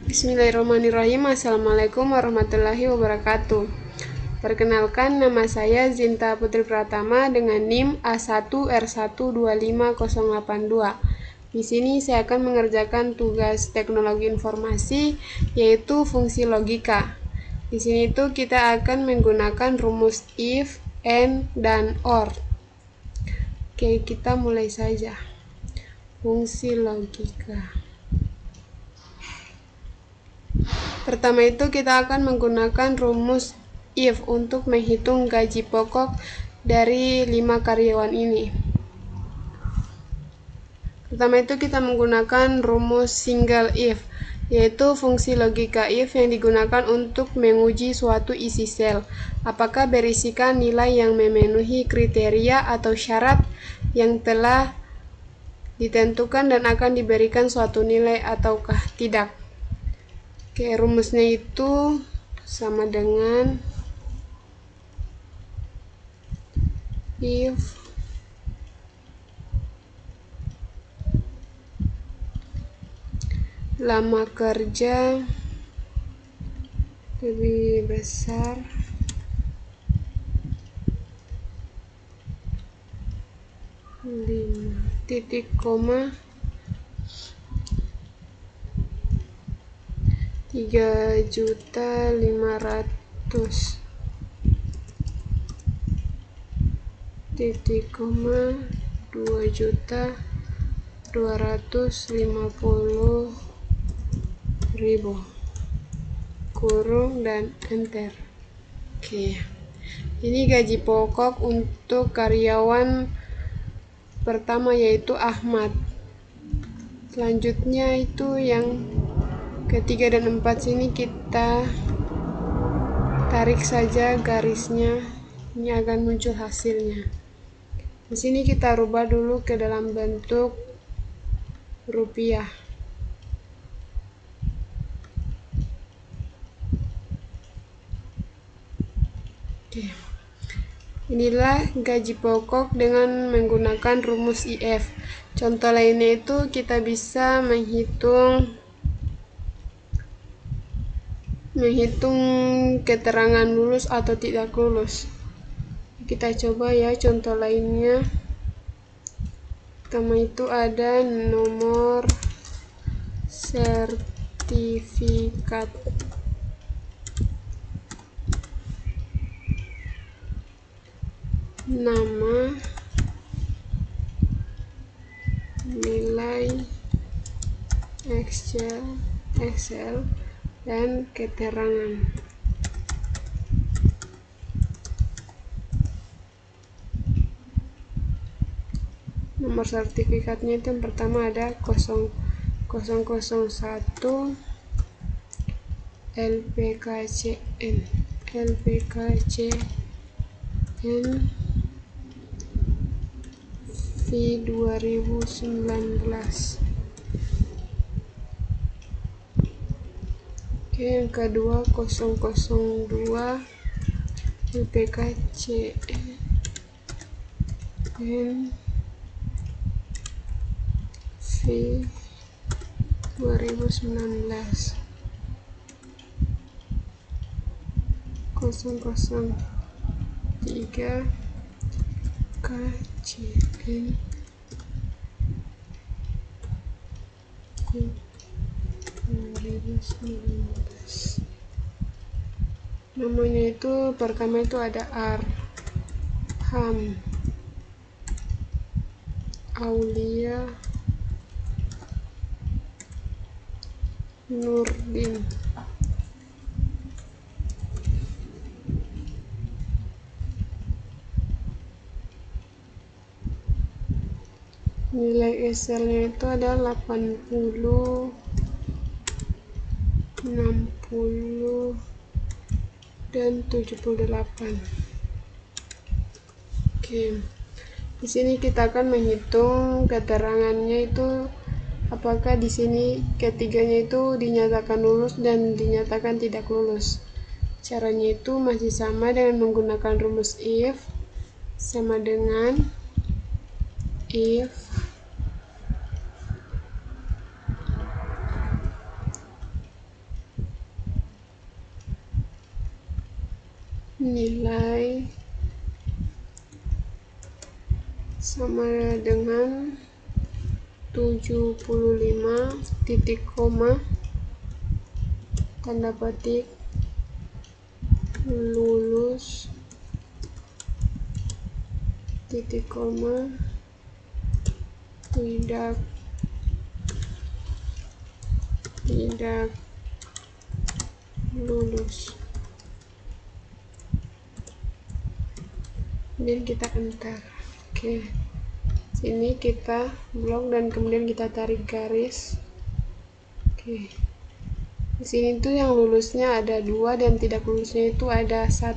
Bismillahirrahmanirrahim. Assalamualaikum warahmatullahi wabarakatuh. Perkenalkan, nama saya Zinta Putri Pratama dengan NIM A1R125082. Di sini saya akan mengerjakan tugas teknologi informasi, yaitu fungsi logika. Di sini tuh kita akan menggunakan rumus if, and, dan or. Oke, kita mulai saja. Fungsi logika. Pertama itu kita akan menggunakan rumus if untuk menghitung gaji pokok dari 5 karyawan ini. Pertama itu kita menggunakan rumus single if, yaitu fungsi logika if yang digunakan untuk menguji suatu isi sel, apakah berisikan nilai yang memenuhi kriteria atau syarat yang telah ditentukan dan akan diberikan suatu nilai ataukah tidak. Oke, rumusnya itu sama dengan if lama kerja lebih besar titik koma 3.500.000 titik koma 2.250.000 kurung dan enter. Oke, ini gaji pokok untuk karyawan pertama yaitu Ahmad. Selanjutnya itu yang ketiga dan 4 sini kita tarik saja garisnya, ini akan muncul hasilnya. Di sini kita rubah dulu ke dalam bentuk rupiah. Oke. Inilah gaji pokok dengan menggunakan rumus IF. Contoh lainnya itu kita bisa menghitung keterangan lulus atau tidak lulus. Kita coba ya contoh lainnya. Pertama itu ada nomor sertifikat. Nama, nilai Excel dan keterangan. Nomor sertifikatnya itu yang pertama ada 0001 LPKCN V 2019. Oke, yang kedua 002 LPKCN V 2019. 003 KCN 2019. Namanya itu pertama itu ada Arham Aulia Nurdin. Nilai Excelnya itu ada 80, 60, dan 78. Oke. Di sini kita akan menghitung keterangannya itu apakah di sini ketiganya itu dinyatakan lulus dan dinyatakan tidak lulus. Caranya itu masih sama dengan menggunakan rumus if, sama dengan if nilai sama dengan 75 titik koma tanda petik lulus titik koma tidak lulus. Kemudian kita enter. Oke, sini kita blok dan kemudian kita tarik garis. Oke, di sini tuh yang lulusnya ada 2 dan tidak lulusnya itu ada 1.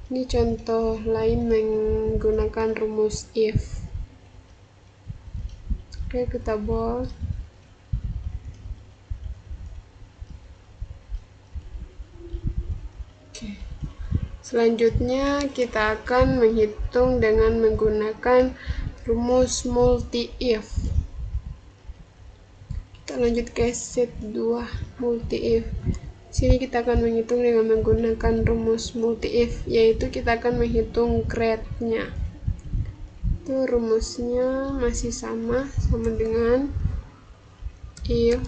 Ini contoh lain menggunakan rumus if. Oke, kita bold. Oke. Selanjutnya kita akan menghitung dengan menggunakan rumus multi if. Kita lanjut ke set 2 multi if. Sini kita akan menghitung dengan menggunakan rumus multi if, yaitu kita akan menghitung grade-nya. Itu rumusnya masih sama dengan if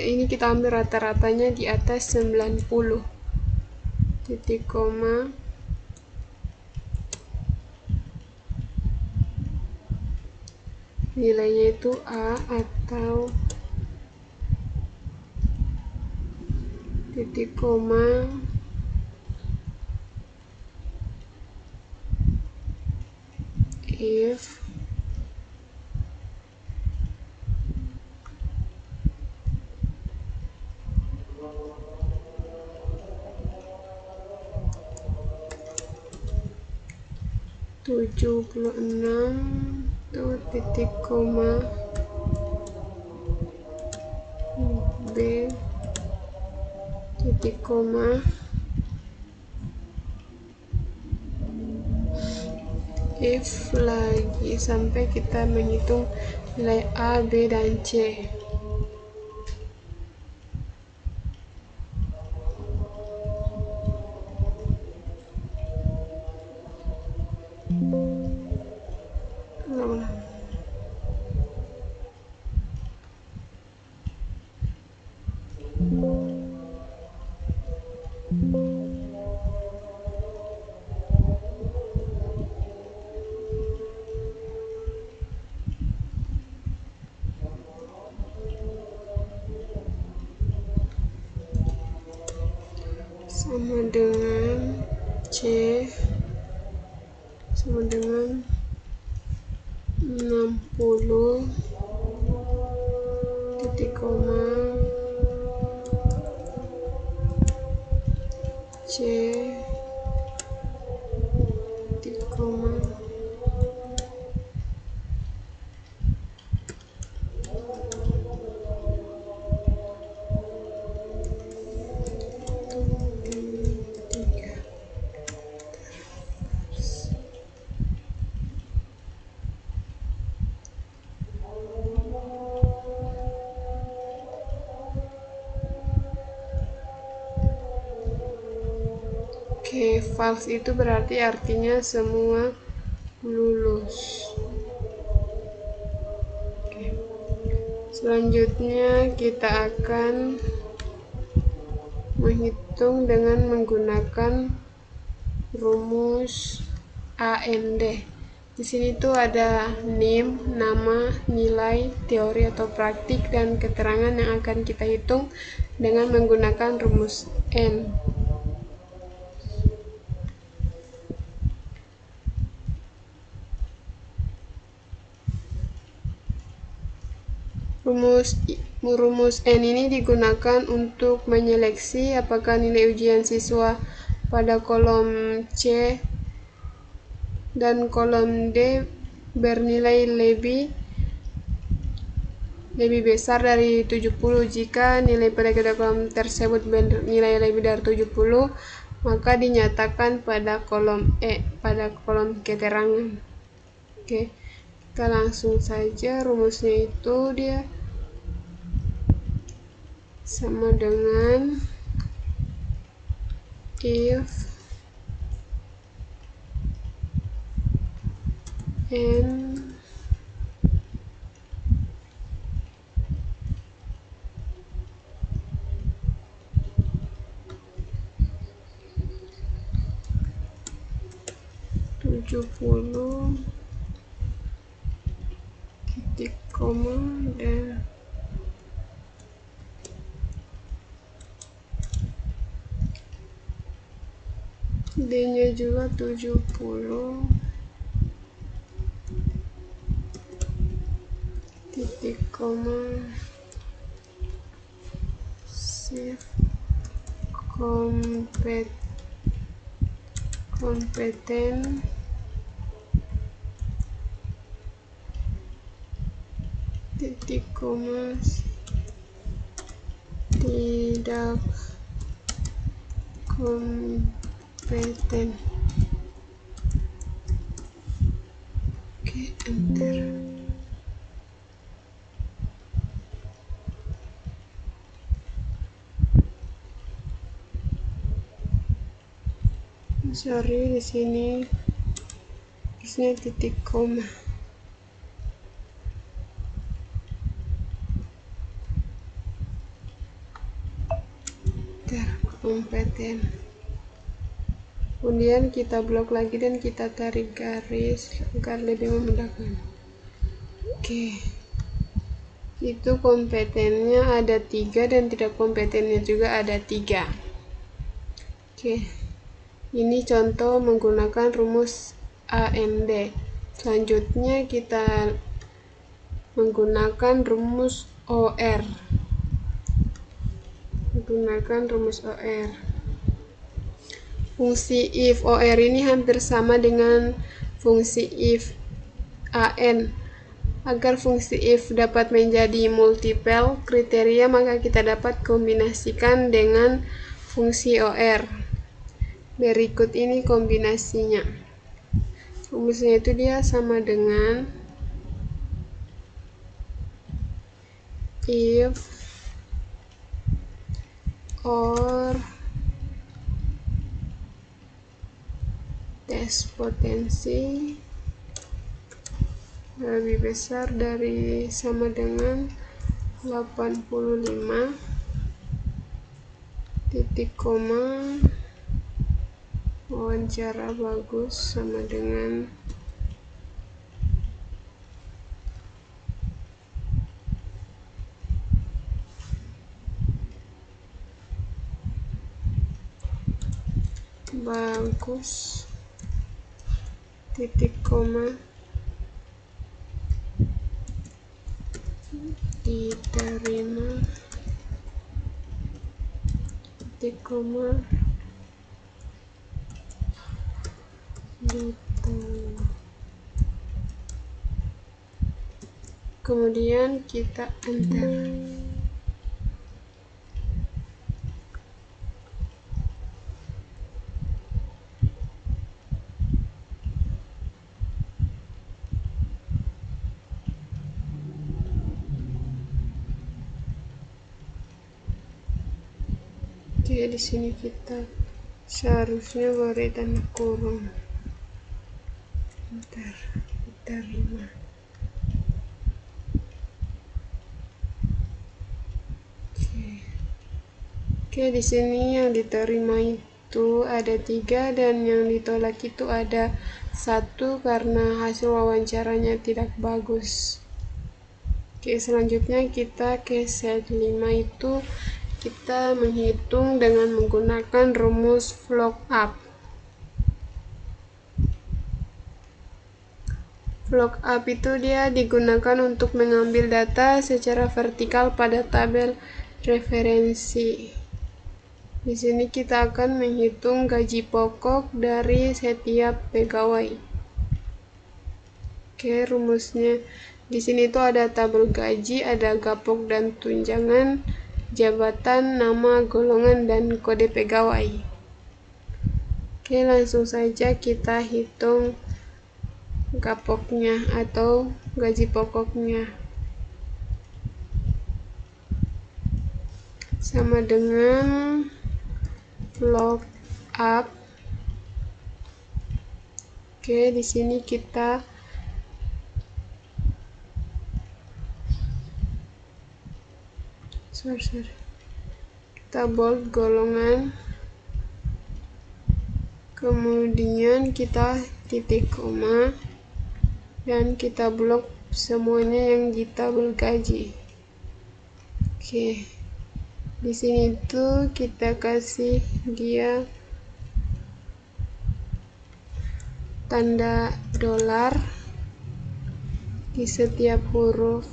ini kita ambil rata-ratanya di atas 90 titik koma nilainya itu A atau titik koma if titik koma B titik koma if lagi sampai kita menghitung nilai A, B, dan C. Sama dengan C sama dengan 60 titik koma C titik koma Oke, false itu berarti artinya semua lulus. Oke. Selanjutnya kita akan menghitung dengan menggunakan rumus AND. Di sini tuh ada name, nama, nilai, teori atau praktik, dan keterangan yang akan kita hitung dengan menggunakan rumus N. Rumus N ini digunakan untuk menyeleksi apakah nilai ujian siswa pada kolom C dan kolom D bernilai lebih besar dari 70. Jika nilai pada kedua kolom tersebut bernilai lebih dari 70, maka dinyatakan pada kolom E, pada kolom keterangan. Oke, kita langsung saja. Rumusnya itu dia sama dengan if n titik koma dan D-nya juga 70 titik koma shift kompeten titik koma tidak kompeten. Oke, enter. Sorry, di sini titik koma. Kompeten. Kemudian kita blok lagi dan kita tarik garis agar lebih memudahkan. Oke, itu kompetennya ada 3 dan tidak kompetennya juga ada 3. Oke, ini contoh menggunakan rumus AND. Selanjutnya kita menggunakan rumus OR. Fungsi if OR ini hampir sama dengan fungsi if AN. Agar fungsi if dapat menjadi multiple kriteria, maka kita dapat kombinasikan dengan fungsi OR. Berikut ini kombinasinya. Rumusnya itu dia sama dengan if or tes potensi lebih besar dari sama dengan 85 titik koma wawancara bagus sama dengan bagus titik koma diterima titik koma ditolak. Kemudian kita enter. Oke, di sini kita seharusnya beri tanda kurung. Bentar, diterima. Oke, di sini yang diterima itu ada 3 dan yang ditolak itu ada 1 karena hasil wawancaranya tidak bagus. Oke, selanjutnya kita ke set 5 itu kita menghitung dengan menggunakan rumus lookup. Lookup itu dia digunakan untuk mengambil data secara vertikal pada tabel referensi. Di sini kita akan menghitung gaji pokok dari setiap pegawai. Oke, rumusnya di sini tuh ada tabel gaji, ada gapok dan tunjangan, jabatan, nama, golongan, dan kode pegawai. Oke, langsung saja kita hitung gapoknya atau gaji pokoknya sama dengan log up. Oke, di sini kita kita bold golongan, kemudian kita titik koma, dan kita blok semuanya yang di tabel gaji. Oke, di sini tuh kita kasih dia tanda dolar di setiap huruf.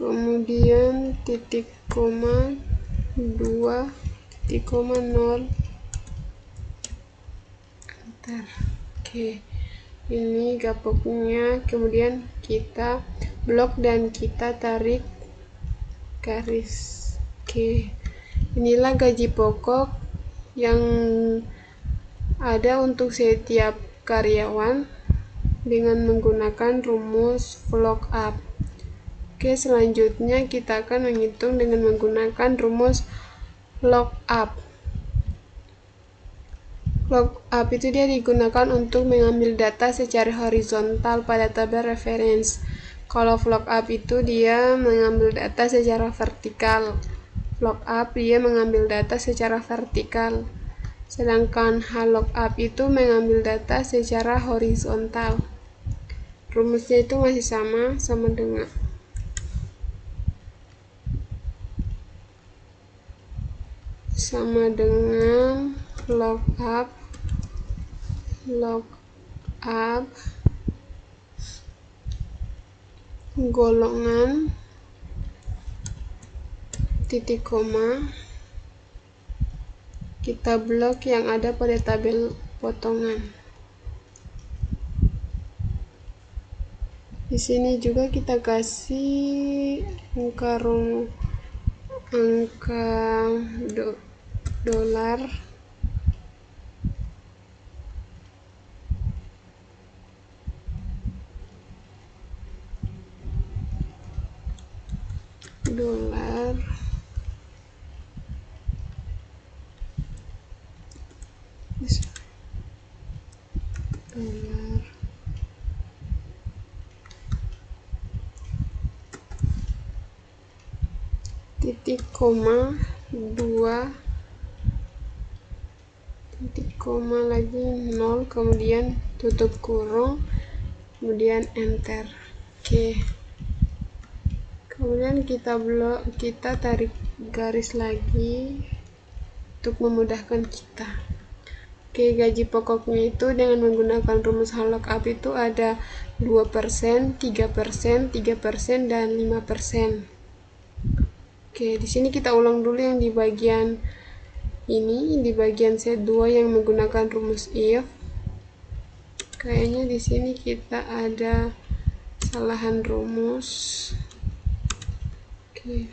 Kemudian titik koma 2 titik koma 0 enter. Oke, ini gapoknya, kemudian kita blok dan kita tarik garis. Oke, inilah gaji pokok yang ada untuk setiap karyawan dengan menggunakan rumus VLOOKUP. Oke, selanjutnya kita akan menghitung dengan menggunakan rumus lookup. Lookup itu dia digunakan untuk mengambil data secara horizontal pada tabel reference. Kalau VLOOKUP itu dia mengambil data secara vertikal. VLOOKUP dia mengambil data secara vertikal. Sedangkan lookup itu mengambil data secara horizontal. Rumusnya itu masih sama dengan lookup golongan titik koma kita blok yang ada pada tabel potongan. Di sini juga kita kasih angka dolar titik koma 2 titik koma lagi 0 kemudian tutup kurung kemudian enter. Oke, kemudian kita tarik garis lagi untuk memudahkan kita. Oke, gaji pokoknya itu dengan menggunakan rumus lookup itu ada 2%, 3%, 3%, dan 5%. Oke, di sini kita ulang dulu yang di bagian ini, di bagian set 2 yang menggunakan rumus if. Kayaknya di sini kita ada kesalahan rumus. Oke,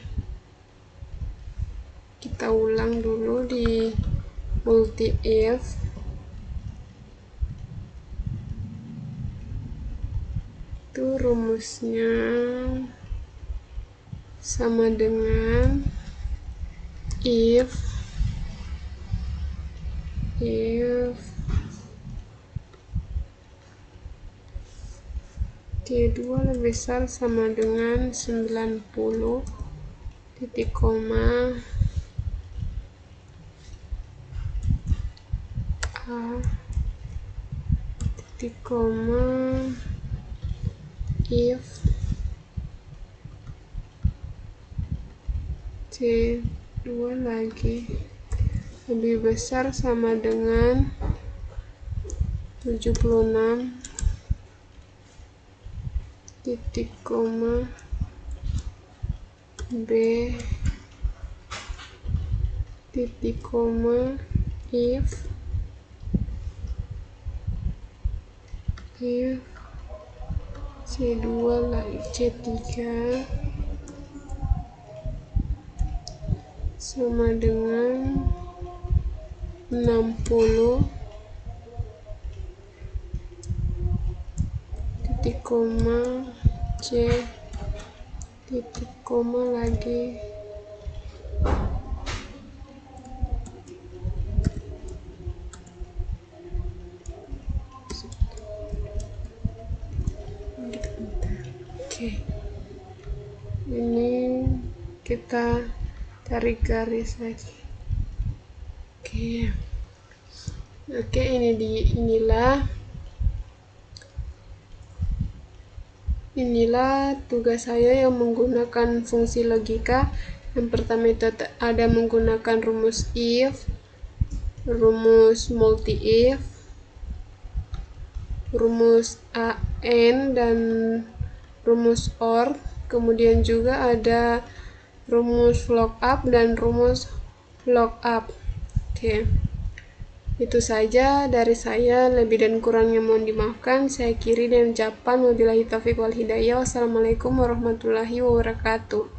kita ulang dulu di multi if. Itu rumusnya sama dengan if T2 lebih besar sama dengan 90 titik koma A titik koma if T2 lagi lebih besar sama dengan 76 titik koma B titik koma if if C2 C3 sama dengan 60 titik koma C titik koma lagi oke. Ini kita tarik garis lagi. Oke, inilah tugas saya yang menggunakan fungsi logika. Yang pertama itu ada menggunakan rumus if, rumus multi if, rumus AND, dan rumus OR. Kemudian juga ada rumus lookup dan rumus lookup. Oke. Itu saja dari saya, lebih dan kurangnya mohon dimaafkan. Saya akhiri dengan ucapan wabillahi taufiq wal hidayah. Wassalamualaikum warahmatullahi wabarakatuh.